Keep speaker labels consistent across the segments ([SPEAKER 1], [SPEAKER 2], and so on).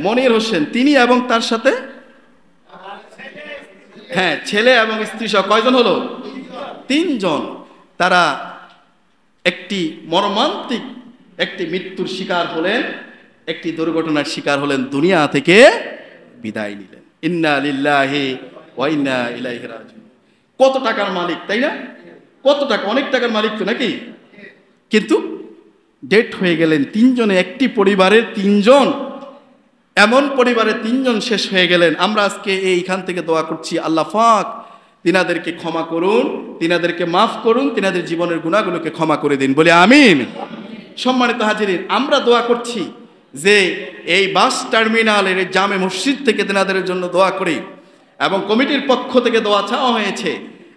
[SPEAKER 1] মনির হোসেন, তিনি এবং তার সাথে হ্যাঁ ছেলে এবং স্ত্রী সহ কয়জন হলো? 3 জন। তারা একটি মর্মান্তিক একটি মৃত্যুর শিকার হলেন, একটি দুর্ঘটনার শিকার হলেন, দুনিয়া থেকে বিদায় নিলেন। ইন্না লিল্লাহি ওয়া ইন্না ইলাইহি রাজিউন। কত টাকার মালিক, তাই না? কত টাকা, অনেক টাকার মালিক তো নাকি? কিন্তু ডেট হয়ে গেলেন 3 জনে, একটি পরিবারের 3 জন, এমন পরিবারে 3 জন শেষ হয়ে গেলেন। আমরা আজকে এইখান থেকে দোয়া করছি, আল্লাহ পাক তিনাদেরকে ক্ষমা করুন, তিনাদেরকে মাফ করুন, তিনাদের জীবনের গুনাহগুলোকে ক্ষমা করে দিন, বলে আমিন। সম্মানিত হাজিরিন, আমরা দোয়া করছি যে এই বাস টার্মিনালের জামে মসজিদ থেকে তিনাদের জন্য দোয়া করি, এবং কমিটির পক্ষ থেকে দোয়া চাওয়া হয়েছে,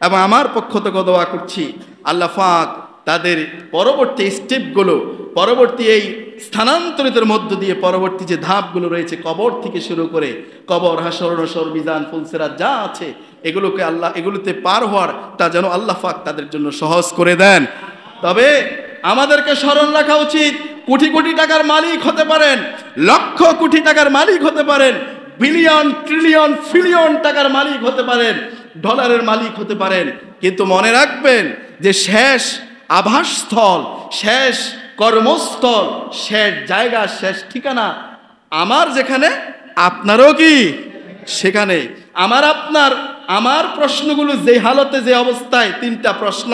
[SPEAKER 1] এবং আমার পক্ষ থেকে দোয়া করছি আল্লাহ পাক তাদের পরবর্তী স্টেপগুলো, পরবর্তী এই স্থানান্তরিতের মধ্য দিয়ে পরবর্তী যে ধাপগুলো রয়েছে, কবর থেকে শুরু করে কবর, হাসর, নসর, মিজান, ফুলসিরাত যা আছে, এগুলোকে আল্লাহ, এগুলোতে পার হওয়ার তা যেন আল্লাহ পাক তাদের জন্য সহজ করে দেন। তবে আমাদেরকে স্মরণ রাখা উচিত, কোটি কোটি টাকার মালিক হতে পারেন, লক্ষ কোটি টাকার মালিক হতে পারেন, বিলিয়ন, ট্রিলিয়ন, ফিলিয়ন টাকার মালিক হতে পারেন, ডলারের মালিক হতে পারেন, কিন্তু মনে রাখবেন যে শেষ আবাসস্থল, শেষ কর্মস্থল, শেষ জায়গা, শেষ ঠিকানা আমার যেখানে, আপনারও কি সেখানে। আমার প্রশ্নগুলো যে হালতে, যে অবস্থায়, 3টা প্রশ্ন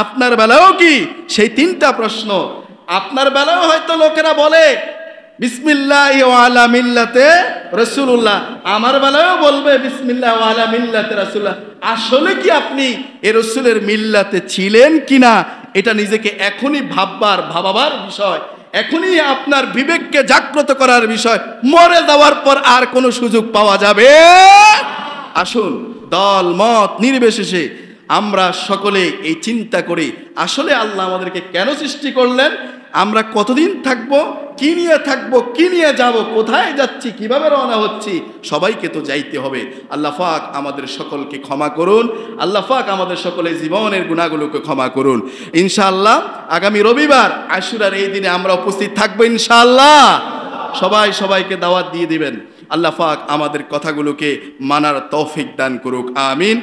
[SPEAKER 1] আপনার বেলাও কি সেই 3টা প্রশ্ন। আপনার বেলাও হয়তো লোকেরা বলে বিসমিল্লাহ ওয়া আলা মিল্লাতে রাসূলুল্লাহ, আমার বেলাও বলবে বিসমিল্লাহ ওয়া আলা মিল্লাতে রাসূলুল্লাহ। আসলে কি আপনি এ রাসূলের মিল্লাতে ছিলেন কিনা, এটা নিজেকে এখনই ভাবার বিষয়, এখনই আপনার বিবেককে জাগ্রত করার বিষয়। মরে যাওয়ার পর আর কোনো সুযোগ পাওয়া যাবে। আসুন, দল মত নির্বিশেষে আমরা সকলে এই চিন্তা করি, আসলে আল্লাহ আমাদেরকে কেন সৃষ্টি করলেন, আমরা কতদিন থাকবো, কি নিয়ে থাকবো, কি নিয়ে যাব, কোথায় যাচ্ছি, কিভাবে রওনা হচ্ছি, সবাইকে তো যাইতে হবে। আল্লাহ পাক আমাদের সকলকে ক্ষমা করুন, আল্লাহ পাক আমাদের সকলের জীবনের গুনাহগুলোকে ক্ষমা করুন। ইনশাআল্লাহ আগামী রবিবার আশুরার এই দিনে আমরা উপস্থিত থাকবো ইনশাআল্লাহ। সবাইকে দাওয়াত দিয়ে দিবেন। আল্লাহ পাক আমাদের কথাগুলোকে মানার তৌফিক দান করুক, আমিন।